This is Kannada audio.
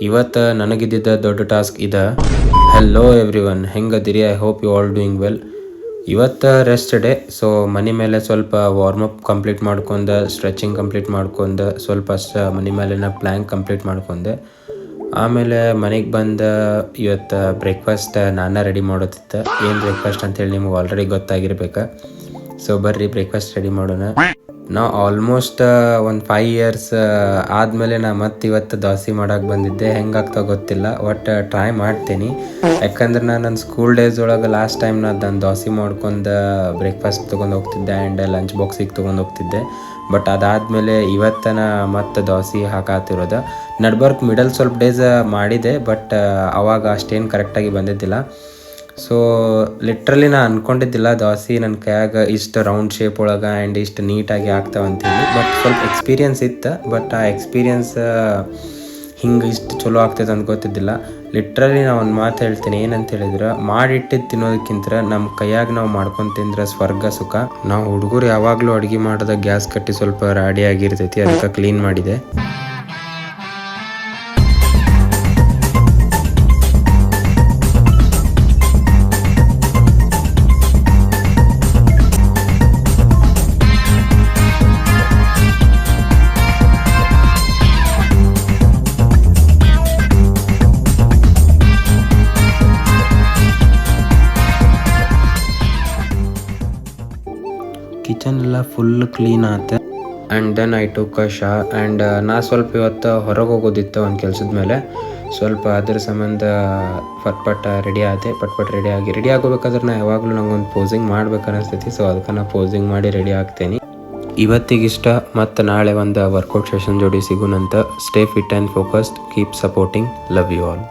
ಇವತ್ತು ನನಗಿದ್ದಿದ್ದ ದೊಡ್ಡ ಟಾಸ್ಕ್ ಇದೆ. ಹೆಲೋ ಎವ್ರಿ ಒನ್, ಹೆಂಗದಿರಿ? I hope you all doing well. ಇವತ್ತು ರೆಸ್ಟ್ ಡೇ, ಸೊ ಮನೆ ಮೇಲೆ ಸ್ವಲ್ಪ ವಾರ್ಮಪ್ ಕಂಪ್ಲೀಟ್ ಮಾಡ್ಕೊಂಡೆ, ಸ್ಟ್ರೆಚಿಂಗ್ ಕಂಪ್ಲೀಟ್ ಮಾಡ್ಕೊಂಡೆ, ಸ್ವಲ್ಪ ಅಷ್ಟು ಮನೆ ಮೇಲಿನ ಪ್ಲ್ಯಾಂಕ್ ಕಂಪ್ಲೀಟ್ ಮಾಡ್ಕೊಂಡೆ. ಆಮೇಲೆ ಮನೆಗೆ ಬಂದು ಇವತ್ತು ಬ್ರೇಕ್ಫಾಸ್ಟ್ ನಾನು ರೆಡಿ ಮಾಡೋದಿತ್ತು. ಏನು ಬ್ರೇಕ್ಫಾಸ್ಟ್ ಅಂತೇಳಿ ನಿಮ್ಗೆ ಆಲ್ರೆಡಿ ಗೊತ್ತಾಗಿರ್ಬೇಕು. ಸೊ ಬರ್ರಿ ಬ್ರೇಕ್ಫಾಸ್ಟ್ ರೆಡಿ ಮಾಡೋಣ. ನಾವು ಆಲ್ಮೋಸ್ಟ್ ಒಂದು 5 ಇಯರ್ಸ್ ಆದಮೇಲೆ ನಾ ಮತ್ತೆ ಇವತ್ತು ದೋಸೆ ಮಾಡೋಕೆ ಬಂದಿದ್ದೆ. ಹೆಂಗಾಗ್ತಾ ಗೊತ್ತಿಲ್ಲ, ಒಟ್ಟು ಟ್ರೈ ಮಾಡ್ತೀನಿ. ಯಾಕಂದ್ರೆ ನಾನು ನನ್ನ ಸ್ಕೂಲ್ ಡೇಸ್ ಒಳಗೆ ಲಾಸ್ಟ್ ಟೈಮ್ ನಾನು ದೋಸೆ ಮಾಡ್ಕೊಂಡು ಬ್ರೇಕ್ಫಾಸ್ಟ್ ತೊಗೊಂಡು ಹೋಗ್ತಿದ್ದೆ ಆ್ಯಂಡ್ ಲಂಚ್ ಬಾಕ್ಸಿಗೆ ತೊಗೊಂಡು ಹೋಗ್ತಿದ್ದೆ. ಬಟ್ ಅದಾದಮೇಲೆ ಇವತ್ತನ ಮತ್ತೆ ದೋಸೆ ಹಾಕಾತಿರೋದು. ನಡ್ಬರ್ಕ್ ಮಿಡಲ್ ಸ್ವಲ್ಪ ಡೇಸ್ ಮಾಡಿದೆ, ಬಟ್ ಅವಾಗ ಅಷ್ಟೇನು ಕರೆಕ್ಟಾಗಿ ಬಂದಿದ್ದಿಲ್ಲ. ಸೊ ಲಿಟ್ರಲಿ ನಾನು ಅಂದ್ಕೊಂಡಿದ್ದಿಲ್ಲ ದೋಸೆ ನನ್ನ ಕೈಯಾಗ ಇಷ್ಟು ರೌಂಡ್ ಶೇಪ್ ಒಳಗೆ ಆ್ಯಂಡ್ ಇಷ್ಟು ನೀಟಾಗಿ ಆಗ್ತಾವಂತೇಳಿ. ಬಟ್ ಸ್ವಲ್ಪ ಎಕ್ಸ್ಪೀರಿಯನ್ಸ್ ಇತ್ತು, ಬಟ್ ಆ ಎಕ್ಸ್ಪೀರಿಯನ್ಸ್ ಹಿಂಗೆ ಇಷ್ಟು ಚಲೋ ಆಗ್ತೈತೆ ಅಂತ ಗೊತ್ತಿದ್ದಿಲ್ಲ. ಲಿಟ್ರಲಿ ನಾವು ಒಂದು ಮಾತು ಹೇಳ್ತೀನಿ, ಏನಂತ ಹೇಳಿದ್ರೆ, ಮಾಡಿಟ್ಟಿದ್ದು ತಿನ್ನೋದಕ್ಕಿಂತ ನಮ್ಮ ಕೈಯಾಗ ನಾವು ಮಾಡ್ಕೊಂಡು ತಿಂದ್ರೆ ಸ್ವರ್ಗ ಸುಖ. ನಾವು ಹುಡುಗರು ಯಾವಾಗಲೂ ಅಡುಗೆ ಮಾಡೋದ ಗ್ಯಾಸ್ ಕಟ್ಟಿ ಸ್ವಲ್ಪ ರಾಡಿ ಆಗಿರ್ತೈತಿ, ಅದಕ್ಕೆ ಕ್ಲೀನ್ ಮಾಡಿದೆ. ಕಿಚನ್ ಎಲ್ಲ ಫುಲ್ ಕ್ಲೀನ್ ಆಯ್ತು. And then I took a shower. And ನಾ ಸ್ವಲ್ಪ ಇವತ್ತು ಹೊರಗೆ ಹೋಗೋದಿತ್ತು ಒಂದು ಕೆಲಸದ ಮೇಲೆ, ಸ್ವಲ್ಪ ಅದ್ರ ಸಂಬಂಧ ಪಟ್ ರೆಡಿ ಆದೆ. ಪಟ್ ರೆಡಿ ಆಗೋಬೇಕಾದ್ರೆ ನಾ ಯಾವಾಗಲೂ ನಂಗೊಂದು ಪೋಸಿಂಗ್ ಮಾಡ್ಬೇಕು ಅನಿಸ್ತೈತಿ. ಸೊ ಅದಕ್ಕೆ ನಾ ಪೋಸಿಂಗ್ ಮಾಡಿ ರೆಡಿ ಆಗ್ತೇನೆ. ಇವತ್ತಿಗಿಷ್ಟ, ಮತ್ತು ನಾಳೆ ಒಂದು ವರ್ಕೌಟ್ ಸೆಷನ್ ಜೋಡಿ ಸಿಗೋಣಂತ. Stay fit and focused, keep supporting, love you all.